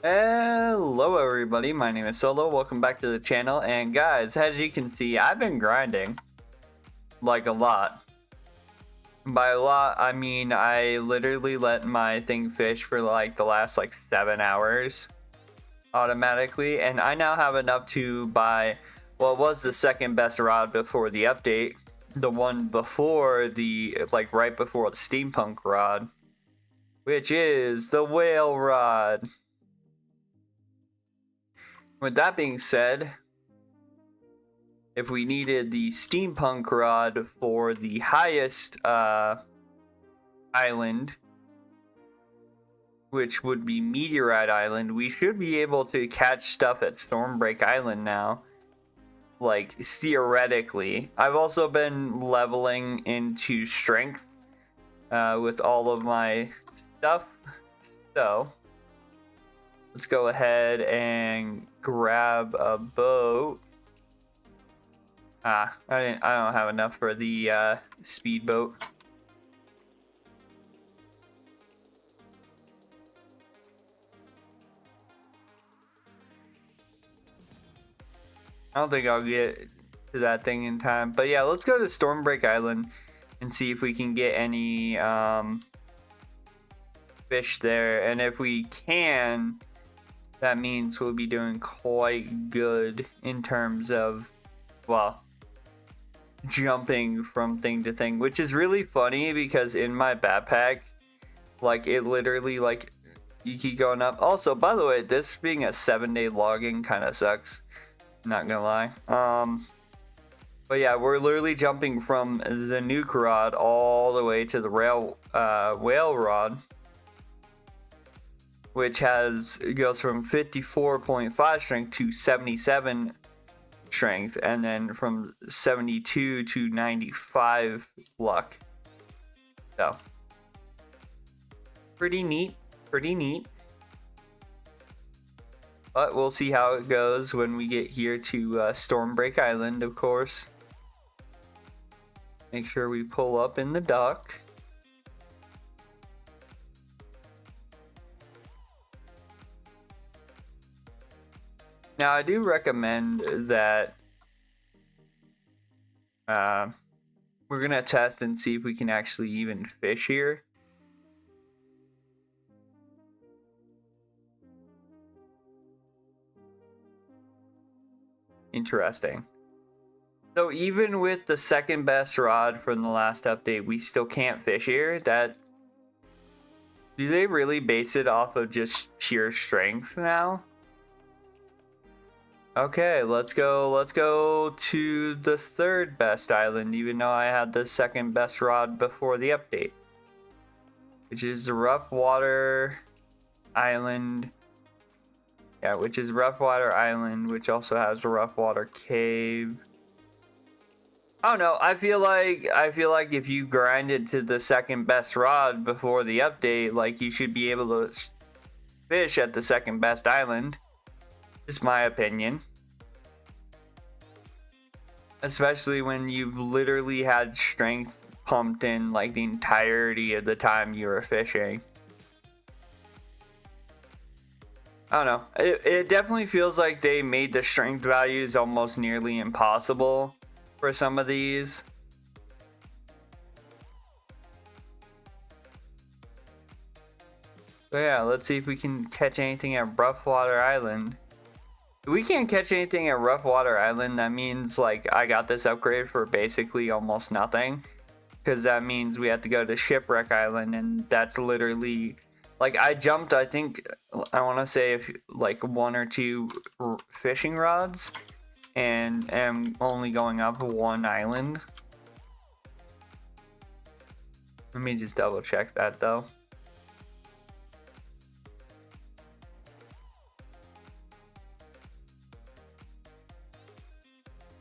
Hello everybody, my name is Solo, welcome back to the channel, and guys, as you can see, I've been grinding, like a lot. By a lot, I mean I literally let my thing fish for like the last 7 hours automatically, and I now have enough to buy what was the second best rod before the update, the one before the, right before the steampunk rod, which is the whale rod. With that being said, if we needed the steampunk rod for the highest island, which would be Meteorite Island, we should be able to catch stuff at Stormbreak Island now. Like, theoretically. I've also been leveling into strength with all of my stuff. So, let's go ahead and grab a boat. I don't have enough for the speedboat. I don't think I'll get to that thing in time. But yeah, let's go to Stormbreak Island and see if we can get any fish there. And if we can, that means we'll be doing quite good in terms of, well, jumping from thing to thing, which is really funny because in my backpack, it literally, you keep going up. Also, by the way, this being a 7-day logging kind of sucks, not gonna lie. But yeah, we're literally jumping from the nuke rod all the way to the whale rod, which goes from 54.5 strength to 77 strength, and then from 72 to 95 luck. So pretty neat. But we'll see how it goes when we get here to Stormbreak Island, of course. Make sure we pull up in the dock. Now, I do recommend that we're going to test and see if we can actually even fish here. Interesting. So even with the second best rod from the last update, we still can't fish here. Do they really base it off of just sheer strength now? Okay, let's go to the third best island, even though I had the second best rod before the update, which is the Rough Water Island. Yeah, which is Rough Water Island, which also has a Rough Water Cave. I don't know. I feel like if you grinded to the second best rod before the update, you should be able to fish at the second best island. Just my opinion. Especially when you've literally had strength pumped in the entirety of the time you were fishing. I don't know. It definitely feels like they made the strength values almost nearly impossible for some of these. So yeah, let's see if we can catch anything at Rough Water Island. If we can't catch anything at Rough Water Island, that means I got this upgrade for basically almost nothing. Because that means we have to go to Shipwreck Island, and that's literally... I jumped, I think, I want to say, one or two fishing rods, and am only going up one island. Let me just double check that, though.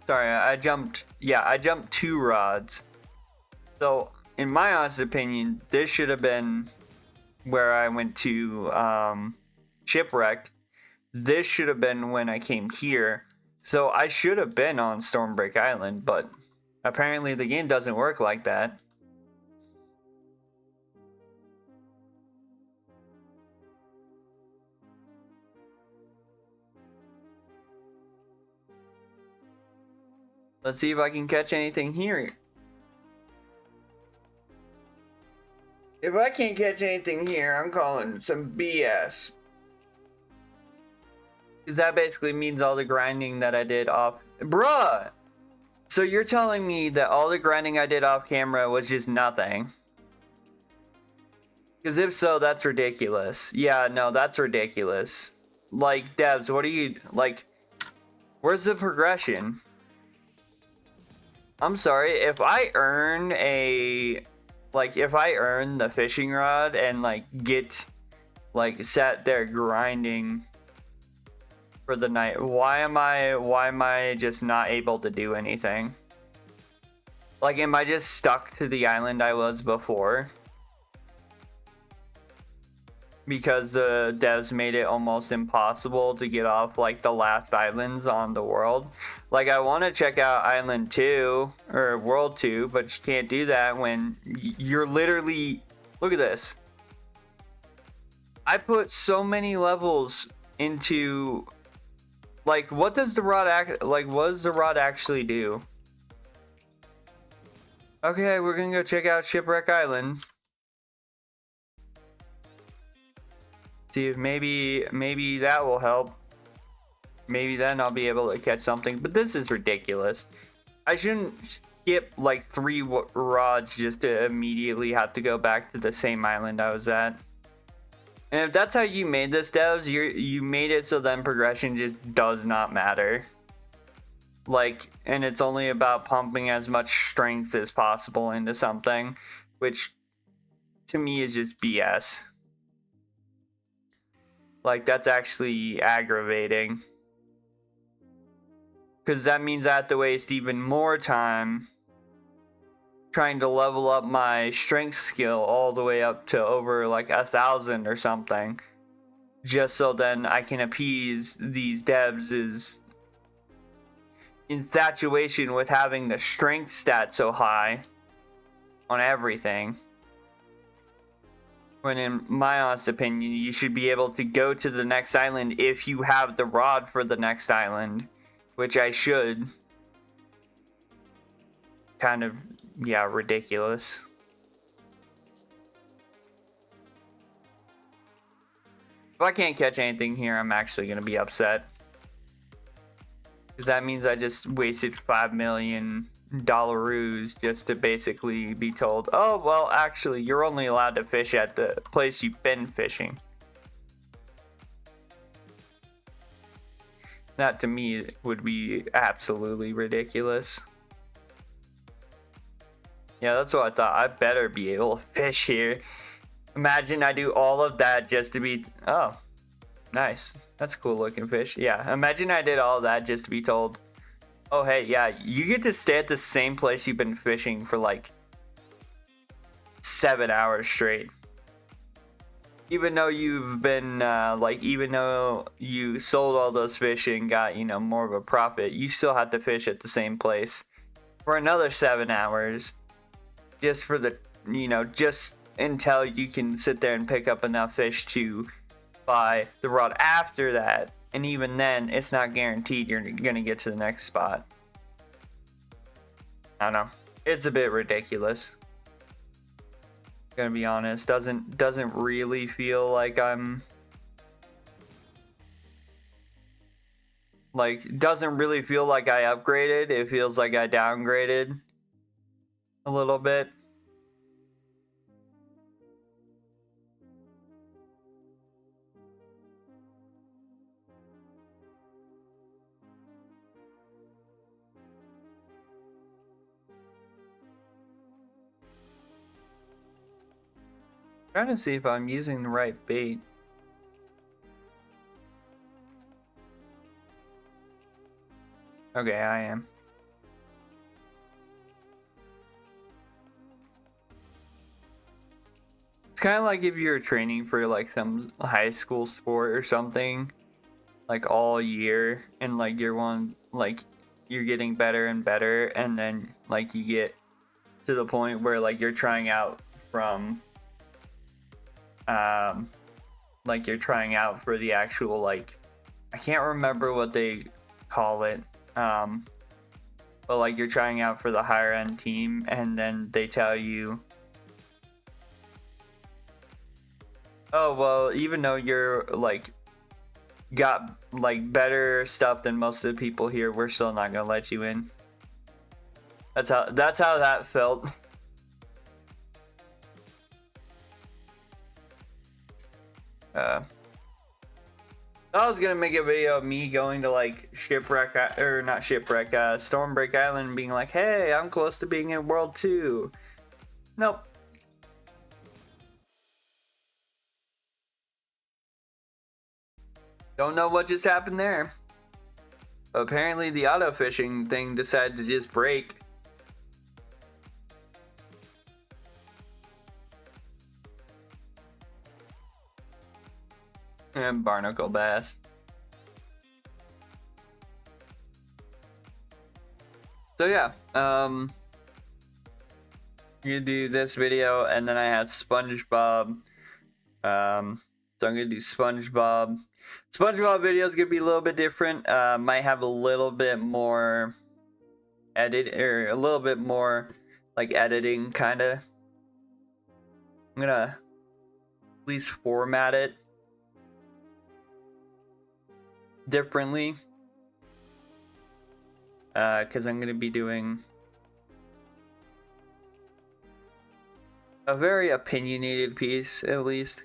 Sorry, I jumped 2 rods. So, in my honest opinion, this should have been where I went to Shipwreck. This should have been when I came here. So I should have been on Stormbreak Island, but apparently the game doesn't work like that. Let's see if I can catch anything here. If I can't catch anything here, I'm calling some BS. Because that basically means all the grinding that I did off... Bruh! So you're telling me that all the grinding I did off camera was just nothing? Because if so, that's ridiculous. Yeah, no, that's ridiculous. Like, devs, what are you... Like, where's the progression? I'm sorry, if I earn a... Like, if I earn the fishing rod and, like, get... Like, sat there grinding... for the night, why am I just not able to do anything? Like, am I just stuck to the island I was before? Because the devs made it almost impossible to get off like the last islands on the world. Like, I want to check out Island 2 or World 2, but you can't do that when you're literally... Look at this. I put so many levels into... Like, what does the rod what does the rod actually do? Okay, we're gonna go check out Shipwreck Island. See if maybe that will help. Maybe then I'll be able to catch something. But this is ridiculous. I shouldn't skip like 3 rods just to immediately have to go back to the same island I was at. And if that's how you made this, devs, you made it so then progression just does not matter. Like, and it's only about pumping as much strength as possible into something, which to me is just BS. Like, that's actually aggravating. Because that means I have to waste even more time trying to level up my strength skill all the way up to over like 1,000 or something, just so then I can appease these devs' infatuation with having the strength stat so high on everything. When in my honest opinion, you should be able to go to the next island if you have the rod for the next island, which I should. Kind of, yeah, ridiculous. If I can't catch anything here, I'm actually going to be upset. Because that means I just wasted $5 million just to basically be told, oh, well, actually, you're only allowed to fish at the place you've been fishing. That to me would be absolutely ridiculous. Yeah, that's what I thought. I better be able to fish here. Imagine I do all of that just to be... Oh, nice. That's a cool looking fish. Yeah, imagine I did all that just to be told, oh, hey, yeah, you get to stay at the same place you've been fishing for like 7 hours straight. Even though you've been, even though you sold all those fish and got, you know, more of a profit, you still have to fish at the same place for another 7 hours. Just for the, you know, just until you can sit there and pick up enough fish to buy the rod after that. And even then, it's not guaranteed you're gonna get to the next spot. I don't know. It's a bit ridiculous. Gonna be honest. Doesn't really feel like I'm... Like, doesn't really feel like I upgraded. It feels like I downgraded a little bit. Trying to see if I'm using the right bait. Okay, I am. It's kind of like if you're training for like some high school sport or something, like all year, and like you're getting better and better, and then like you get to the point where like you're trying out from like you're trying out for the actual, like, I can't remember what they call it, but like you're trying out for the higher end team and then they tell you, oh well, even though you're like got like better stuff than most of the people here, we're still not gonna let you in. That's how that felt. I was gonna make a video of me going to like Shipwreck, or not Shipwreck, Stormbreak Island and being like, hey, I'm close to being in World 2. Nope. Don't know what just happened there. Apparently the auto fishing thing decided to just break. And barnacle bass. So yeah, you do this video and then I have SpongeBob. So I'm gonna do SpongeBob. SpongeBob video is gonna be a little bit different. Might have a little bit more a little bit more like editing kinda. I'm gonna at least format it differently. Because I'm gonna be doing a very opinionated piece, at least.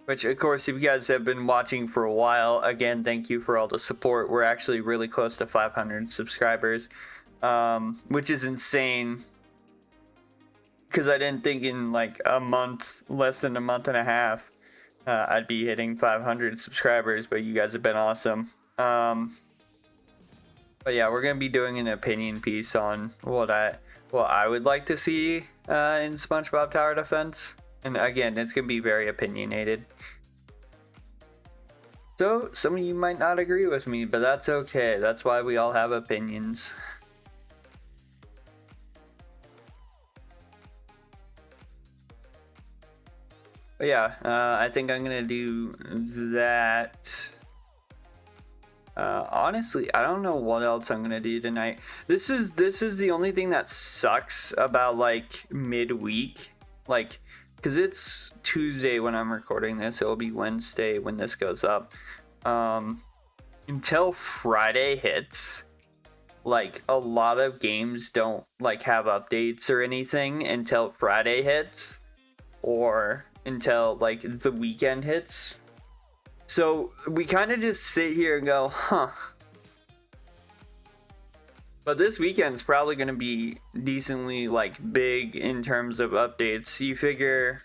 Which, of course, if you guys have been watching for a while, again, thank you for all the support. We're actually really close to 500 subscribers, which is insane. Because I didn't think in like a month, less than a month and a half, I'd be hitting 500 subscribers, but you guys have been awesome. But yeah, we're gonna be doing an opinion piece on what I would like to see in SpongeBob Tower Defense, and again, it's gonna be very opinionated. So some of you might not agree with me, but that's okay. That's why we all have opinions. But yeah, I think I'm gonna do that. Honestly, I don't know what else I'm gonna do tonight. This is the only thing that sucks about like midweek, like, because it's Tuesday when I'm recording this. It'll be Wednesday when this goes up. Until Friday hits, like a lot of games don't like have updates or anything until Friday hits, or until like the weekend hits. So we kind of just sit here and go, huh. But this weekend's probably going to be decently like big in terms of updates. You figure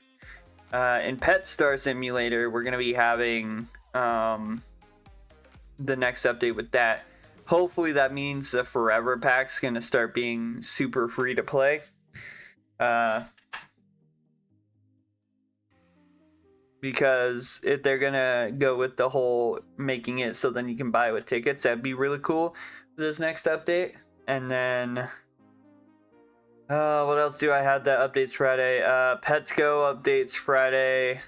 in Pet Star Simulator, we're going to be having the next update with that. Hopefully that means the Forever Pack's going to start being super free to play. Because if they're gonna go with the whole making it so then you can buy it with tickets, that'd be really cool for this next update. And then what else do I have that updates Friday? Pets Go updates Friday.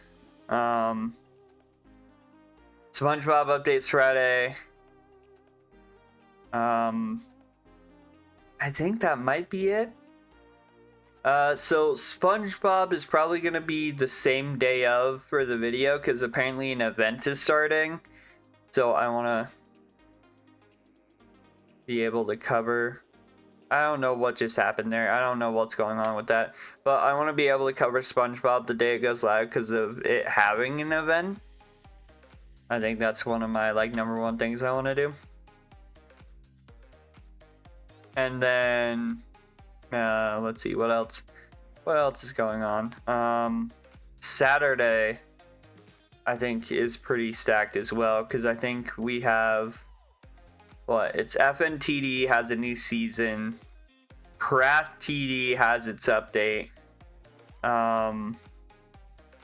SpongeBob updates Friday. I think that might be it. So SpongeBob is probably going to be the same day of for the video, because apparently an event is starting. So I want to be able to cover. I don't know what just happened there. I don't know what's going on with that. But I want to be able to cover SpongeBob the day it goes live because of it having an event. I think that's one of my like #1 things I want to do. And then let's see what else is going on. Saturday I think is pretty stacked as well, because I think we have it's FNTD has a new season, Craft TD has its update, PetSim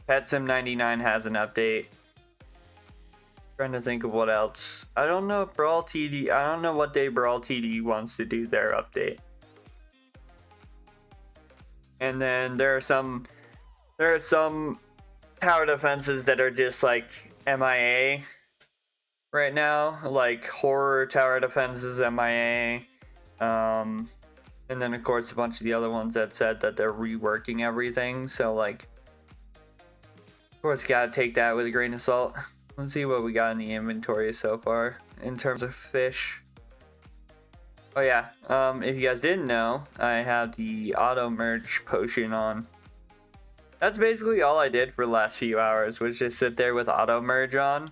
99 has an update. Trying to think of what else. I don't know if Brawl TD, I don't know what day Brawl TD wants to do their update. And then there are some tower defenses that are just like MIA right now, like horror tower defenses MIA, And then of course a bunch of the other ones that said that they're reworking everything. So like, of course, gotta take that with a grain of salt. Let's see what we got in the inventory so far in terms of fish. Oh yeah, if you guys didn't know, I have the auto merge potion on. That's basically all I did for the last few hours, was just sit there with auto merge on.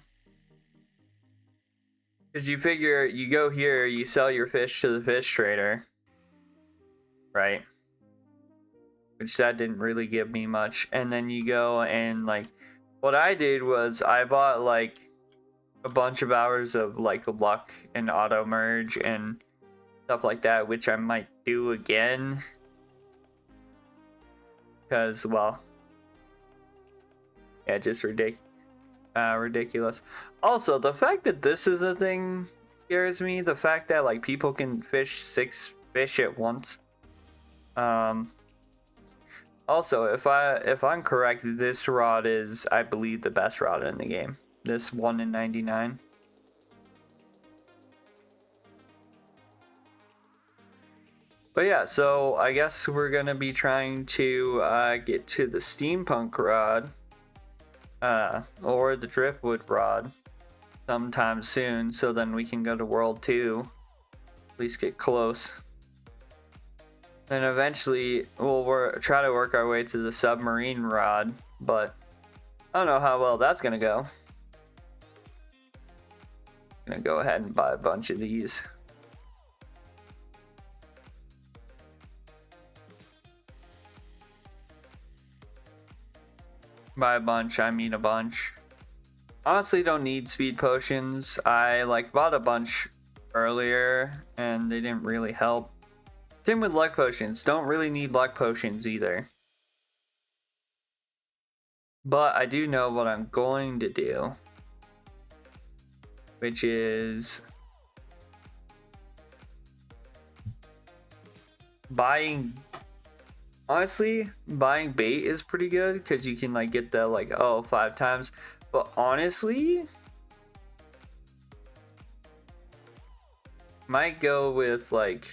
Because you figure, you go here, you sell your fish to the fish trader, right? Which that didn't really give me much. And then you go and like, what I did was I bought like a bunch of hours of like luck and auto merge and stuff like that, which I might do again. Because, well, yeah, just ridiculous. Also, the fact that this is a thing scares me. The fact that like people can fish 6 fish at once. Also, if I'm correct, this rod is, I believe, the best rod in the game. This 1 in 99. But yeah, so I guess we're gonna be trying to get to the steampunk rod, or the driftwood rod, sometime soon. So then we can go to World 2, at least get close. Then eventually we'll try to work our way to the submarine rod, but I don't know how well that's gonna go. I'm gonna go ahead and buy a bunch of these. By a bunch, I mean a bunch. Honestly, don't need speed potions. I like bought a bunch earlier and they didn't really help. Same with luck potions. Don't really need luck potions either. But I do know what I'm going to do, which is buying. Honestly, buying bait is pretty good because you can like get the like 5 times. But honestly, might go with like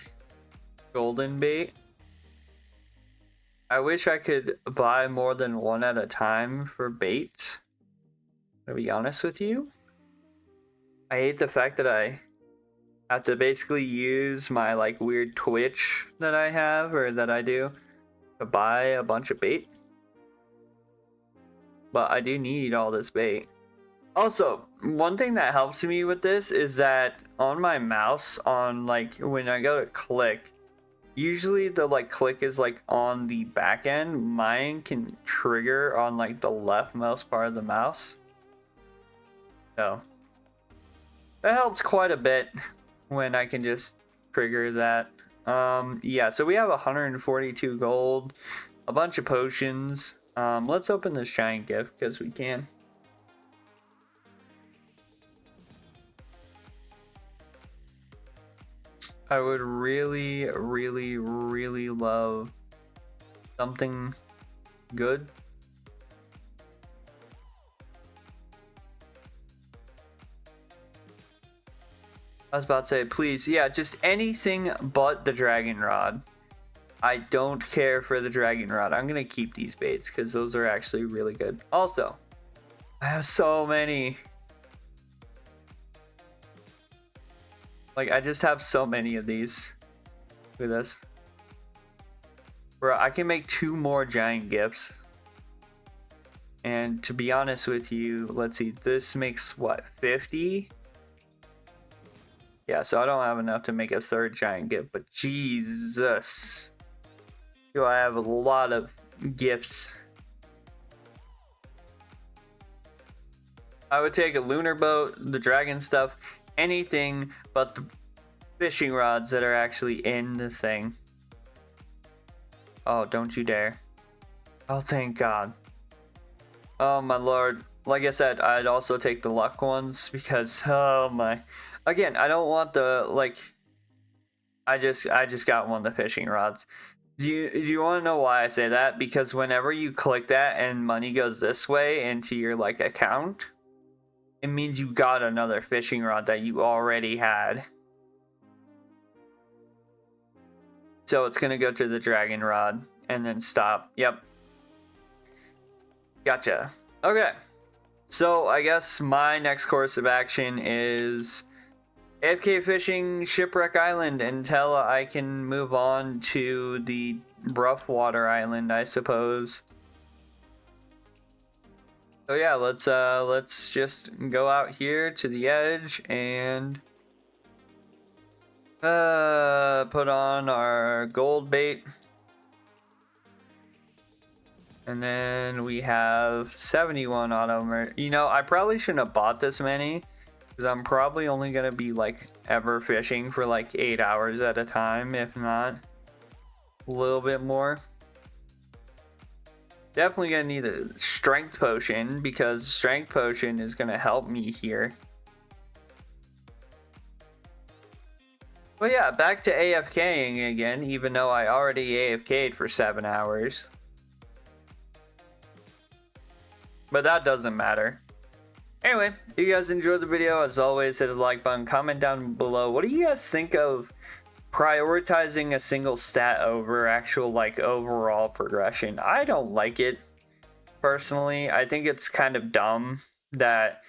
golden bait. I wish I could buy more than 1 at a time for bait, to be honest with you. I hate the fact that I have to basically use my like weird Twitch that I have, or that I do, to buy a bunch of bait. But I do need all this bait. Also, one thing that helps me with this is that on my mouse, on like when I go to click, usually the like click is like on the back end. Mine can trigger on like the leftmost part of the mouse. So that helps quite a bit when I can just trigger that. Yeah, so we have 142 gold, a bunch of potions. Let's open this giant gift because we can. I would really, really, really love something good. I was about to say, please, yeah, just anything but the dragon rod. I don't care for the dragon rod. I'm gonna keep these baits because those are actually really good. Also, I have so many. Like, I just have so many of these. Look at this. Bro, I can make 2 more giant gifts. And to be honest with you, let's see, this makes what, 50? Yeah, so I don't have enough to make a 3rd giant gift, but Jesus. Do I have a lot of gifts. I would take a lunar boat, the dragon stuff, anything but the fishing rods that are actually in the thing. Oh, don't you dare. Oh, thank God. Oh my lord. Like I said, I'd also take the luck ones because, oh my. Again, I don't want the, like, I just got one of the fishing rods. Do you want to know why I say that? Because whenever you click that and money goes this way into your, like, account, it means you got another fishing rod that you already had. So it's going to go to the Dragon Rod and then stop. Yep. Gotcha. Okay. So I guess my next course of action is AFK fishing Shipwreck Island until I can move on to the Rough Water Island, I suppose. So yeah, let's just go out here to the edge and put on our gold bait. And then we have 71 auto. You know, I probably shouldn't have bought this many, because I'm probably only gonna be like ever fishing for like 8 hours at a time, if not a little bit more. Definitely gonna need a strength potion, because strength potion is gonna help me here. But yeah, back to AFKing again, even though I already AFK'd for 7 hours. But that doesn't matter. Anyway, if you guys enjoyed the video, as always, hit the like button, comment down below. What do you guys think of prioritizing a single stat over actual like overall progression? I don't like it personally. I think it's kind of dumb that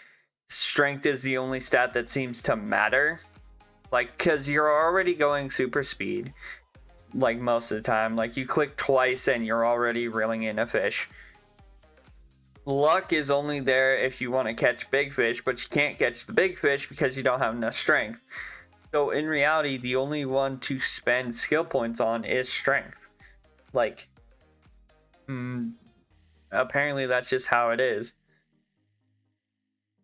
strength is the only stat that seems to matter. Like, because you're already going super speed, like most of the time. Like, you click twice and you're already reeling in a fish. Luck is only there if you want to catch big fish, but you can't catch the big fish because you don't have enough strength. So in reality, the only one to spend skill points on is strength. Like, apparently that's just how it is.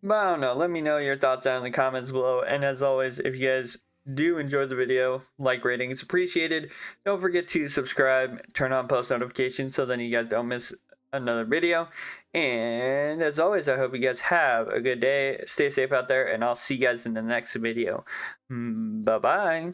But I don't know, let me know your thoughts down in the comments below. And as always, if you guys do enjoy the video, like, rating is appreciated. Don't forget to subscribe, turn on post notifications so then you guys don't miss another video. And as always, I hope you guys have a good day. Stay safe out there, and I'll see you guys in the next video. Bye bye.